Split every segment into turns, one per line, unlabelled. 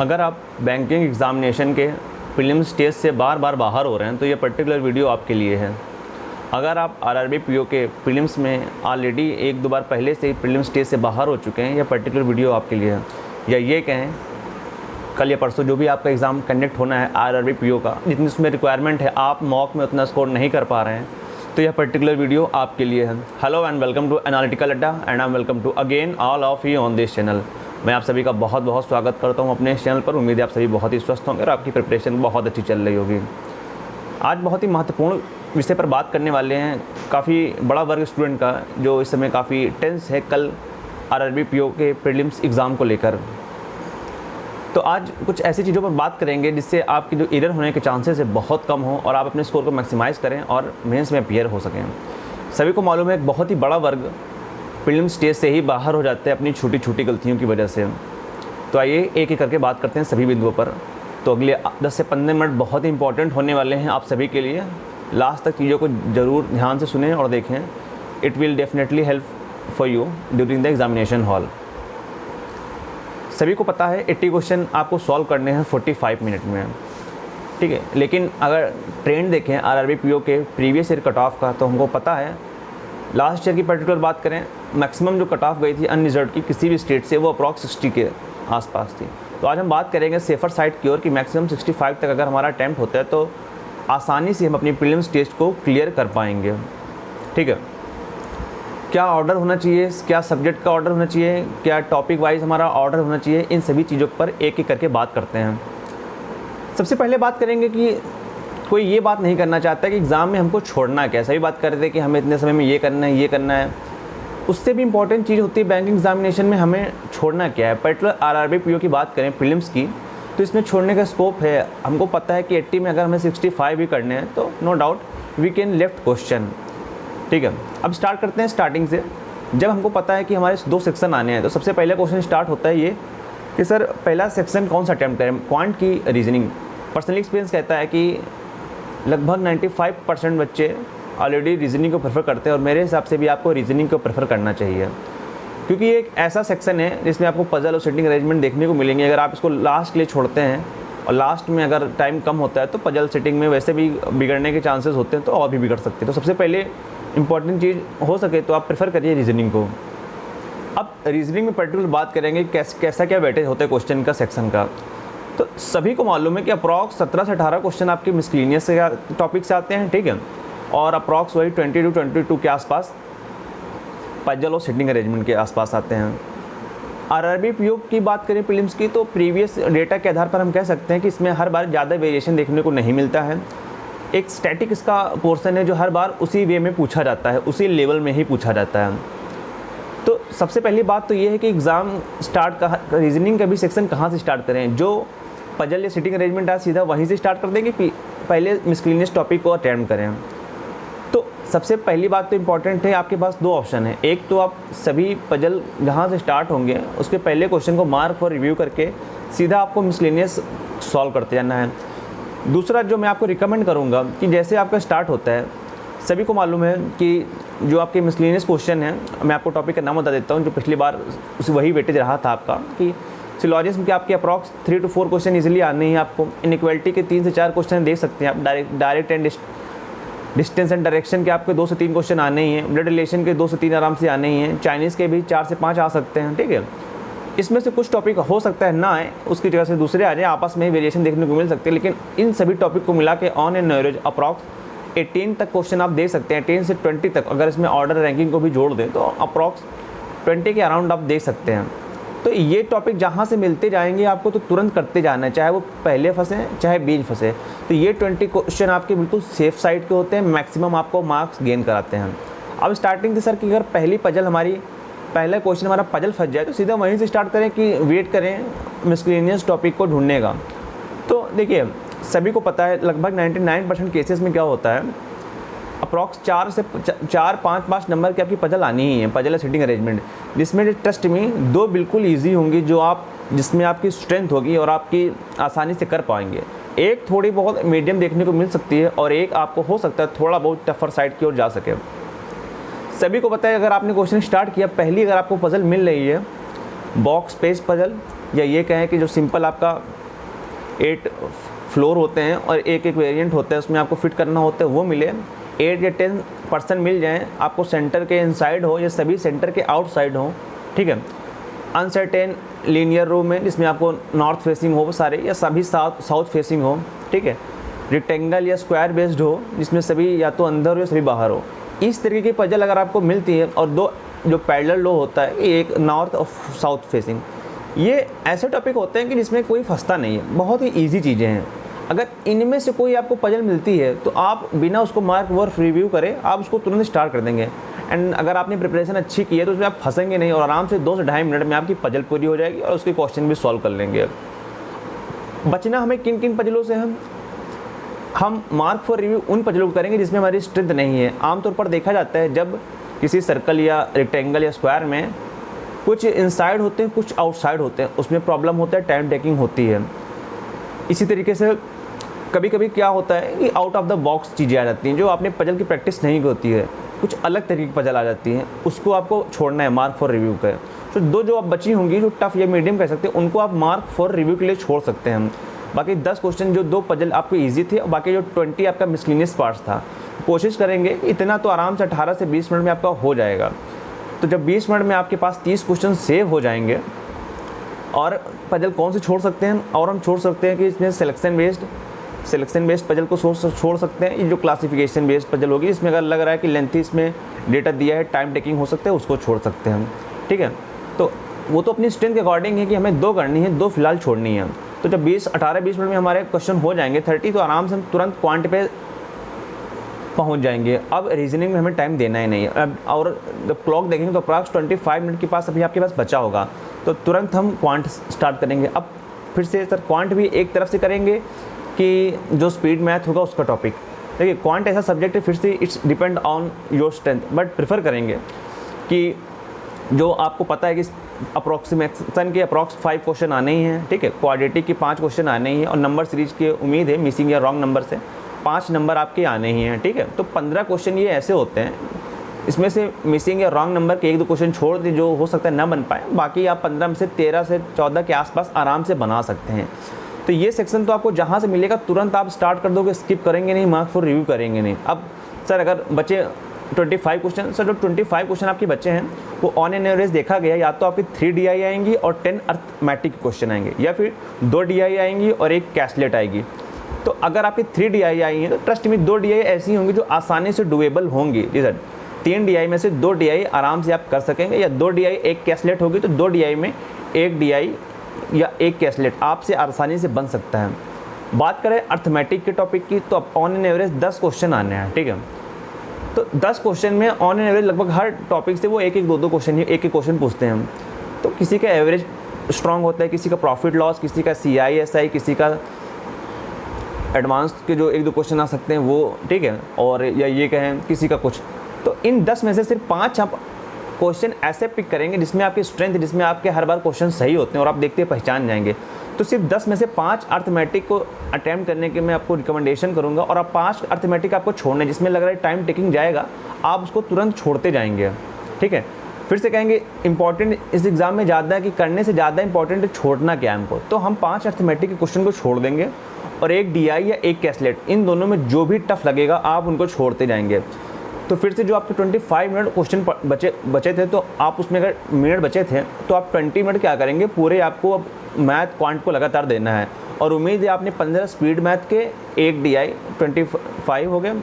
अगर आप banking examination के प्रीलिम्स स्टेज से बार बार बाहर हो रहे हैं तो ये पर्टिकुलर वीडियो आपके लिए है। अगर आप आरआरबी पीओ के प्रीलिम्स में ऑलरेडी एक दो बार पहले से ही प्रीलिम्स स्टेज से बाहर हो चुके हैं, यह पर्टिकुलर वीडियो आपके लिए है। या ये कहें कल या परसों जो भी आपका एग्ज़ाम कंडक्ट होना है आरआरबी पीओ का, जितनी उसमें रिक्वायरमेंट है आप मॉक में उतना स्कोर नहीं कर पा रहे हैं, तो यह पर्टिकुलर वीडियो आपके लिए है। Hello and welcome to analytical Adda and I am welcome to again all of you on this channel. मैं आप सभी का बहुत बहुत स्वागत करता हूं अपने इस चैनल पर। उम्मीद है आप सभी बहुत ही स्वस्थ होंगे और आपकी प्रिपरेशन बहुत अच्छी चल रही होगी। आज बहुत ही महत्वपूर्ण विषय पर बात करने वाले हैं, काफ़ी बड़ा वर्ग स्टूडेंट का जो इस समय काफ़ी टेंस है कल आरआरबी पीओ के प्रीलिम्स एग्ज़ाम को लेकर। तो आज कुछ ऐसी चीज़ों पर बात करेंगे जिससे आपकी जो एरर होने के चांसेस है बहुत कम हो और आप अपने स्कोर को मैक्सिमाइज़ करें और मेंस में अपीयर हो सकें। सभी को मालूम है एक बहुत ही बड़ा वर्ग प्रीलिम्स स्टेज से ही बाहर हो जाते हैं अपनी छोटी छोटी गलतियों की वजह से। तो आइए एक एक करके बात करते हैं सभी बिंदुओं पर। तो अगले 10 से 15 मिनट बहुत ही इंपॉर्टेंट होने वाले हैं आप सभी के लिए। लास्ट तक चीज़ों को ज़रूर ध्यान से सुनें और देखें। It will definitely help for you during the examination hall. सभी को पता है 80 क्वेश्चन आपको सॉल्व करने हैं 45 मिनट में, ठीक है। लेकिन अगर ट्रेंड देखें आरआरबी पीओ के प्रीवियस ईयर कट ऑफ का, तो हमको पता है लास्ट ईयर की पर्टिकुलर बात करें, मैक्सिमम जो कट ऑफ गई थी अनरिजर्व की किसी भी स्टेट से वो अप्रॉक्स 60 के आसपास थी। तो आज हम बात करेंगे सेफर साइड की ओर कि मैक्सिमम 65 तक अगर हमारा अटैम्प्ट होता है तो आसानी से हम अपनी प्रीलिम्स टेस्ट को क्लियर कर पाएंगे, ठीक है। क्या ऑर्डर होना चाहिए, क्या सब्जेक्ट का ऑर्डर होना चाहिए, क्या टॉपिक वाइज हमारा ऑर्डर होना चाहिए, इन सभी चीज़ों पर एक एक करके बात करते हैं। सबसे पहले बात करेंगे कि कोई ये बात नहीं करना चाहता कि एग्ज़ाम में हमको छोड़ना क्या है। सभी बात कर रहे थे कि हमें इतने समय में ये करना है, ये करना है। उससे भी इम्पॉर्टेंट चीज़ होती है बैंकिंग एग्जामिनेशन में हमें छोड़ना क्या है। पर्टिकुलर आरआरबी पीओ की बात करें प्रीलिम्स की, तो इसमें छोड़ने का स्कोप है। हमको पता है कि 80 में अगर हमें 65 भी करने हैं तो no doubt we can left question, ठीक है। अब स्टार्ट करते हैं स्टार्टिंग से। जब हमको पता है कि हमारे 2 सेक्शन आने हैं तो सबसे पहले क्वेश्चन स्टार्ट होता है ये कि सर पहला सेक्शन कौन सा अटैम्प्ट करें, क्वांट की रीजनिंग। पर्सनल एक्सपीरियंस कहता है कि लगभग 95% बच्चे ऑलरेडी रीजनिंग को प्रेफर करते हैं और मेरे हिसाब से भी आपको रीजनिंग को प्रेफर करना चाहिए, क्योंकि ये एक ऐसा सेक्शन है जिसमें आपको पजल और सिटिंग अरेंजमेंट देखने को मिलेंगे। अगर आप इसको लास्ट के लिए छोड़ते हैं और लास्ट में अगर टाइम कम होता है तो पजल सिटिंग में वैसे भी बिगड़ने के चांसेस होते हैं, तो और भी बिगड़ सकते हैं। तो सबसे पहले इंपॉर्टेंट चीज़ हो सके तो आप प्रेफर करिए रीजनिंग को। अब रीजनिंग में पर्टिकुलर बात करेंगे कैसा क्या वेटेज होता है क्वेश्चन का, सेक्शन का। तो सभी को मालूम है कि अप्रॉक्स 17 से 18 क्वेश्चन आपके मिसलिनियस से टॉपिक से आते हैं, ठीक है। और अप्रॉक्स वही 20 to 22 के आसपास पजल और सिटिंग अरेंजमेंट के आसपास आते हैं। आरआरबी पीओ की बात करें प्रीलिम्स की, तो प्रीवियस डेटा के आधार पर हम कह सकते हैं कि इसमें हर बार ज़्यादा वेरिएशन देखने को नहीं मिलता है। एक स्टैटिक इसका पोर्शन है जो हर बार उसी वे में पूछा जाता है, उसी लेवल में ही पूछा जाता है। तो सबसे पहली बात तो ये है कि एग्ज़ाम स्टार्ट का रीजनिंग का भी सेक्शन कहाँ से स्टार्ट करें। जो पजल या सिटिंग अरेंजमेंट है सीधा वहीं से स्टार्ट कर देंगे कि पहले मिसलिनियस टॉपिक को अटेम्प्ट करें। तो सबसे पहली बात तो इम्पॉर्टेंट है, आपके पास 2 ऑप्शन है। एक तो आप सभी पजल जहाँ से स्टार्ट होंगे उसके पहले क्वेश्चन को मार्क और रिव्यू करके सीधा आपको मिसलिनियस सॉल्व करते जाना है। दूसरा जो मैं आपको रिकमेंड करूँगा कि जैसे आपका स्टार्ट होता है, सभी को मालूम है कि जो आपके मिसलिनियस क्वेश्चन है, मैं आपको टॉपिक का नाम बता देता हूँ जो पिछली बार उसी वही वेटेज रहा था आपका, कि सिलॉजिज्म के आपके अप्रॉक्स 3 to 4 क्वेश्चन इजीली आने ही आपको। इनइक्वालिटी के 3 से 4 क्वेश्चन देख सकते हैं आप। Direct and distance and direction के आपके 2 से 3 क्वेश्चन आने ही हैं। ब्लड रिलेशन के 2 से 3 आराम से आने ही हैं। चाइनीज़ के भी 4 से 5 आ सकते हैं, ठीक है। इसमें से कुछ टॉपिक हो सकता है ना आए, उसकी जगह से दूसरे आ जाए, आपस में ही वेरिएशन देखने को मिल सकते हैं। लेकिन इन सभी टॉपिक को मिला के ऑन एन एवरेज अप्रॉक्स 18 तक क्वेश्चन आप देख सकते हैं। 18 से 20 तक अगर इसमें ऑर्डर रैंकिंग को भी जोड़ दें तो अप्रॉक्स 20 के अराउंड आप देख सकते हैं। तो ये टॉपिक जहाँ से मिलते जाएंगे आपको तो तुरंत करते जाना है, चाहे वो पहले फंसे चाहे बीच फंसे। तो ये 20 क्वेश्चन आपके बिल्कुल सेफ साइड के होते हैं, मैक्सिमम आपको मार्क्स गेन कराते हैं। अब स्टार्टिंग से सर कि अगर पहला क्वेश्चन हमारा पजल फंस जाए तो सीधा वहीं से स्टार्ट करें कि वेट करें मिसलिनियस टॉपिक को ढूंढने का। तो देखिए सभी को पता है लगभग 99% केसेस में क्या होता है, अप्रॉक्स 4-5 नंबर की आपकी पजल आनी ही है, पजल या सिटिंग अरेंजमेंट, जिसमें ट्रस्ट में 2 बिल्कुल ईजी होंगी जिसमें आपकी स्ट्रेंथ होगी और आपकी आसानी से कर पाएंगे। एक थोड़ी बहुत मीडियम देखने को मिल सकती है और एक आपको हो सकता है थोड़ा बहुत टफर साइड की ओर जा सके। सभी को पता है अगर आपने क्वेश्चन स्टार्ट किया, पहली अगर आपको पजल मिल रही है बॉक्स पेज पजल या ये कहें कि जो सिंपल आपका 8 फ्लोर होते हैं और एक एक वेरिएंट होता है उसमें आपको फिट करना होता है वो मिले, 8 या 10% मिल जाएँ, आपको सेंटर के इनसाइड हो या सभी सेंटर के आउटसाइड हो, ठीक है। अनसर्टेन लीनियर रूम है जिसमें आपको नॉर्थ फेसिंग हो वो सारे या सभी साउथ फेसिंग हो, ठीक है। रेक्टेंगल या स्क्वायर बेस्ड हो जिसमें सभी या तो अंदर हो या सभी बाहर हो। इस तरीके की पजल अगर आपको मिलती है और दो जो पैरेलल लो होता है, एक नॉर्थ और साउथ फेसिंग, ये ऐसे टॉपिक होते हैं कि जिसमें कोई फंसता नहीं है, बहुत ही ईजी चीज़ें हैं। अगर इनमें से कोई आपको पजल मिलती है तो आप बिना उसको मार्क वर्क रिव्यू करें आप उसको तुरंत स्टार्ट कर देंगे। एंड अगर आपने प्रिपरेशन अच्छी की है तो उसमें आप फंसेंगे नहीं और आराम से 2 से ढाई मिनट में आपकी पजल पूरी हो जाएगी और उसके क्वेश्चन भी सॉल्व कर लेंगे। बचना हमें किन किन पजलों से हम मार्क फॉर रिव्यू उन पजलों को करेंगे जिसमें हमारी स्ट्रेंथ नहीं है। आमतौर पर देखा जाता है जब किसी सर्कल या रेक्टेंगल या स्क्वायर में कुछ इनसाइड होते हैं कुछ आउटसाइड होते हैं, उसमें प्रॉब्लम होता है, टाइम टेकिंग होती है। इसी तरीके से कभी कभी क्या होता है कि आउट ऑफ द बॉक्स चीज़ें आ जाती हैं जो आपने पजल की प्रैक्टिस नहीं होती है, कुछ अलग तरीके की पजल आ जाती हैं, उसको आपको छोड़ना है मार्क फॉर रिव्यू का। तो दो जो आप बची होंगी जो टफ या मीडियम कह सकते हैं उनको आप मार्क फॉर रिव्यू के लिए छोड़ सकते हैं। बाकी 10 क्वेश्चन जो 2 पजल आपके ईजी थे और बाकी जो 20 आपका मिसलिनियस पार्ट्स था, कोशिश करेंगे इतना तो आराम से 18 से 20 मिनट में आपका हो जाएगा। तो जब 20 मिनट में आपके पास 30 क्वेश्चन सेव हो जाएंगे और पजल कौन से छोड़ सकते हैं, और हम छोड़ सकते हैं कि इसमें सिलेक्शन बेस्ड पजल को छोड़ सकते हैं। ये जो क्लासिफिकेशन बेस्ड पजल होगी इसमें अगर लग रहा है कि लेंथी इसमें डेटा दिया है, टाइम टेकिंग हो सकता है, उसको छोड़ सकते हैं हम, ठीक है। तो वो तो अपनी स्ट्रेंथ के अकॉर्डिंग है कि हमें 2 करनी है, 2 फिलहाल छोड़नी है। तो जब 18-20 मिनट में हमारे क्वेश्चन हो जाएंगे 30 तो आराम से हम तुरंत क्वांट पे पहुंच जाएंगे। अब रीजनिंग में हमें टाइम देना ही नहीं है। अब और जब क्लॉक देखेंगे तो अप्रॉक्स 25 मिनट के पास अभी आपके पास बचा होगा, तो तुरंत हम क्वांट स्टार्ट करेंगे। अब फिर से सर क्वांट भी एक तरफ से करेंगे कि जो स्पीड मैथ होगा उसका टॉपिक, देखिए क्वांट ऐसा सब्जेक्ट है फिर से it's depend on your strength, but prefer करेंगे कि जो आपको पता है कि अप्रॉक्सीमेशन के अप्रॉक्स 5 क्वेश्चन आने ही हैं, ठीक है। क्वाड्रेटिक के 5 क्वेश्चन आने ही हैं और नंबर सीरीज की उम्मीद है मिसिंग या रॉन्ग नंबर से 5 नंबर आपके आने ही हैं, ठीक है। तो 15 क्वेश्चन ये ऐसे होते हैं, इसमें से मिसिंग या रॉन्ग नंबर के 1-2 क्वेश्चन छोड़ दें जो हो सकता है ना बन पाए, बाकी आप 15 में से 13 से 14 के आसपास आराम से बना सकते हैं। तो ये सेक्शन तो आपको जहाँ से मिलेगा तुरंत आप स्टार्ट कर दोगे, स्किप करेंगे नहीं, मार्क फॉर रिव्यू करेंगे नहीं। अब सर अगर बचे 25 क्वेश्चन, सर जो 25 क्वेश्चन आपके बच्चे हैं वो ऑन एन एवरेज देखा गया या तो आपकी 3 DI आएंगी और 10 अर्थमेटिक क्वेश्चन आएंगे या फिर 2 DI आएंगी और 1 कैसलेट आएगी। तो अगर आपकी 3 DI आई हैं तो ट्रस्ट में 2 DI ऐसी होंगी जो आसानी से डुएबल होंगी। जी सर, 3 DI में से 2 DI आराम से आप कर सकेंगे, या 2 DI 1 कैसलेट होगी तो 2 DI में 1 DI या 1 कैसलेट आपसे आसानी से बन सकता है। बात करें अर्थमेटिक के टॉपिक की तो ऑन एन एवरेज 10 क्वेश्चन आने हैं, ठीक है। तो 10 क्वेश्चन में ऑन एन एवरेज लगभग हर टॉपिक से वो 1-1, 2-2 क्वेश्चन ही एक क्वेश्चन पूछते हैं हम। तो किसी का एवरेज स्ट्रॉन्ग होता है, किसी का प्रॉफिट लॉस, किसी का CISI, किसी का एडवांस के जो 1-2 क्वेश्चन आ सकते हैं वो, ठीक है। और या ये कहें किसी का कुछ, तो इन 10 में से सिर्फ 5 आप क्वेश्चन ऐसे पिक करेंगे जिसमें आपकी स्ट्रेंथ, जिसमें आपके हर बार क्वेश्चन सही होते हैं और आप देखते पहचान जाएंगे। तो सिर्फ 10 में से 5 अर्थमेटिक को अटैम्प्ट करने के मैं आपको रिकमेंडेशन करूंगा, और आप 5 अर्थमेटिक आपको छोड़ने जिसमें लग रहा है टाइम टेकिंग जाएगा, आप उसको तुरंत छोड़ते जाएंगे, ठीक है। फिर से कहेंगे इंपॉर्टेंट इस एग्ज़ाम में ज़्यादा है कि करने से ज़्यादा इंपॉर्टेंट है छोड़ना क्या है हमको। तो हम 5 अर्थमेटिक के क्वेश्चन को छोड़ देंगे और 1 DI या 1 कैसलेट, इन दोनों में जो भी टफ लगेगा आप उनको छोड़ते जाएंगे। तो फिर से जो आपके 25 मिनट क्वेश्चन बचे थे, तो आप उसमें अगर मिनट बचे थे तो आप 20 मिनट क्या करेंगे, पूरे आपको अब मैथ क्वांट को लगातार देना है। और उम्मीद है आपने 15 स्पीड मैथ के, 1 DI 25 हो गए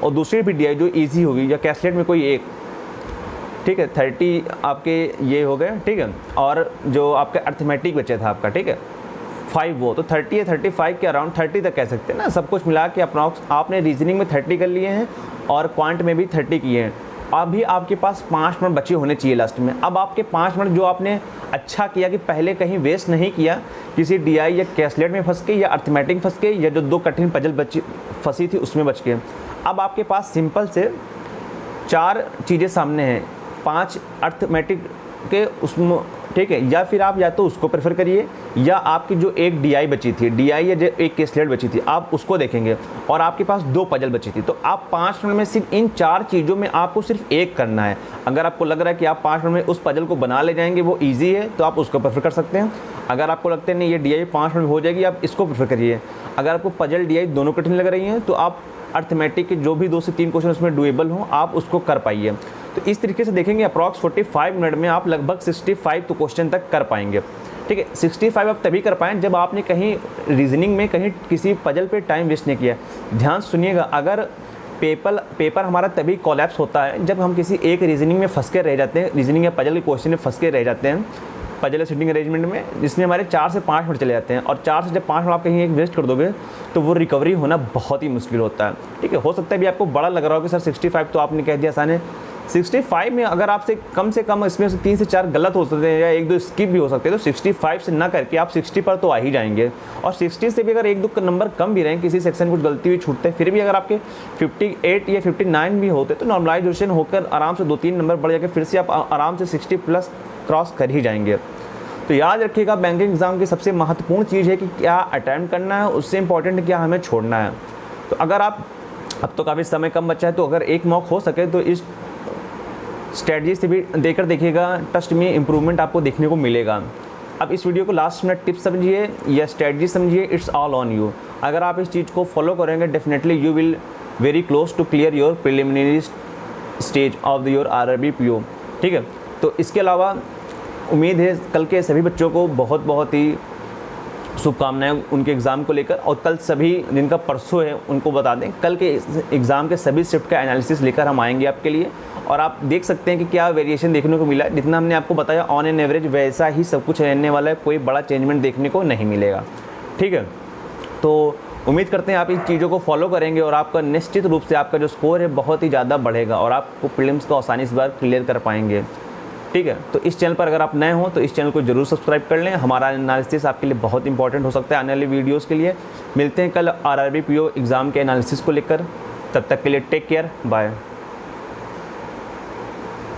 और दूसरी भी DI जो ईजी होगी, या कैसलेट में कोई एक, ठीक है, 30 आपके ये हो गए, ठीक है। और जो आपका अर्थमेटिक बचे था आपका, ठीक है, 5 वो, तो 30 या 35 के अराउंड 30 तक कह सकते हैं ना। सब कुछ मिला के अप्रॉक्स आपने रीजनिंग में 30 कर लिए हैं और क्वांट में भी 30 किए हैं। अभी आपके पास 5 मिनट बचे होने चाहिए लास्ट में। अब आपके 5 मिनट जो आपने अच्छा किया कि पहले कहीं वेस्ट नहीं किया, किसी DI या कैसलेट में फंस के या अर्थमेटिक फंस के, या जो 2 कठिन पजल फंसी थी उसमें बच के, अब आपके पास सिंपल से 4 चीज़ें सामने हैं। 5 अर्थमेटिक के उसमें, ठीक है, या फिर आप या तो उसको प्रेफर करिए, या आपकी जो 1 DI बची थी, DI या जो 1 कैसलेट बची थी आप उसको देखेंगे, और आपके पास 2 पजल बची थी। तो आप 5 मिनट में सिर्फ इन 4 चीज़ों में आपको सिर्फ एक करना है। अगर आपको लग रहा है कि आप 5 मिनट में उस पजल को बना ले जाएंगे, वो ईजी है, तो आप उसको प्रेफर कर सकते हैं। अगर आपको लगता है नहीं ये DI 5 मिनट में हो जाएगी, आप इसको प्रेफर करिए। अगर आपको पजल DI दोनों कठिन लग रही हैं तो आप अर्थमेटिक के जो भी 2 से 3 क्वेश्चन उसमें डुएबल हों आप उसको कर पाइए। तो इस तरीके से देखेंगे अप्रॉक्स 45 मिनट में आप लगभग 65 तो क्वेश्चन तक कर पाएंगे। ठीक है, 65 आप तभी कर पाएँ जब आपने कहीं रीजनिंग में कहीं किसी पजल पे टाइम वेस्ट नहीं किया। ध्यान सुनिएगा, अगर पेपर हमारा तभी कोलैप्स होता है जब हम किसी एक रीजनिंग में फंस के रह जाते हैं, रीजनिंग या पजल के क्वेश्चन में फंस के रह जाते हैं, पजल सिटिंग अरेंजमेंट में, जिसमें हमारे 4 से 5 मिनट चले जाते हैं। और 4 से जब 5 मिनट आप कहीं एक वेस्ट कर दोगे तो वो रिकवरी होना बहुत ही मुश्किल होता है। ठीक है, हो सकता है भी आपको बड़ा लग रहा हो कि सर 65 तो आपने कह दिया आसान है। 65 में अगर आपसे कम इसमें से 3 से 4 गलत हो सकते हैं या 1-2 स्किप भी हो सकते हैं, तो 65 से ना करके आप 60 पर तो आ ही जाएंगे। और 60 से भी अगर 1-2 नंबर कम भी रहें, किसी सेक्शन कुछ गलती हुई छूटते हैं, फिर भी अगर आपके 58 या 59 भी होते तो नॉर्मलाइजेशन होकर आराम से 2-3 नंबर बढ़ जाकर फिर से आप आराम से 60 प्लस क्रॉस कर ही जाएंगे। तो याद रखिएगा, बैंकिंग एग्जाम की सबसे महत्वपूर्ण चीज़ है कि क्या अटेम्प्ट करना है, उससे इंपॉर्टेंट क्या हमें छोड़ना है। तो अगर आप, अब तो काफ़ी समय कम बचा है, तो अगर एक मॉक हो सके तो इस स्ट्रेटजी से भी देकर देखिएगा, ट्रस्ट में इम्प्रूवमेंट आपको देखने को मिलेगा। अब इस वीडियो को लास्ट मिनट टिप्स समझिए या स्ट्रेटजी समझिए, इट्स ऑल ऑन यू। अगर आप इस चीज़ को फॉलो करेंगे definitely you will very close to clear your preliminary stage of your RRB PO। ठीक है, तो इसके अलावा उम्मीद है कल के सभी बच्चों को बहुत ही शुभकामनाएं उनके एग्ज़ाम को लेकर। और कल सभी जिनका परसों है उनको बता दें, कल के एग्ज़ाम के सभी शिफ्ट का एनालिसिस लेकर हम आएंगे आपके लिए। और आप देख सकते हैं कि क्या वेरिएशन देखने को मिला है। जितना हमने आपको बताया ऑन एन एवरेज वैसा ही सब कुछ रहने वाला है, कोई बड़ा चेंजमेंट देखने को नहीं मिलेगा। ठीक है, तो उम्मीद करते हैं आप इन चीज़ों को फॉलो करेंगे और आपका निश्चित रूप से आपका जो स्कोर है बहुत ही ज़्यादा बढ़ेगा और आपको प्रीलिम्स को आसानी से बार क्लियर कर पाएंगे। ठीक है, तो इस चैनल पर अगर आप नए हों तो इस चैनल को जरूर सब्सक्राइब कर लें। हमारा एनालिसिस आपके लिए बहुत इंपॉर्टेंट हो सकता है आने वाले वीडियोस के लिए। मिलते हैं कल RRB PO एग्ज़ाम के एनालिसिस को लेकर, तब तक के लिए टेक केयर, बाय।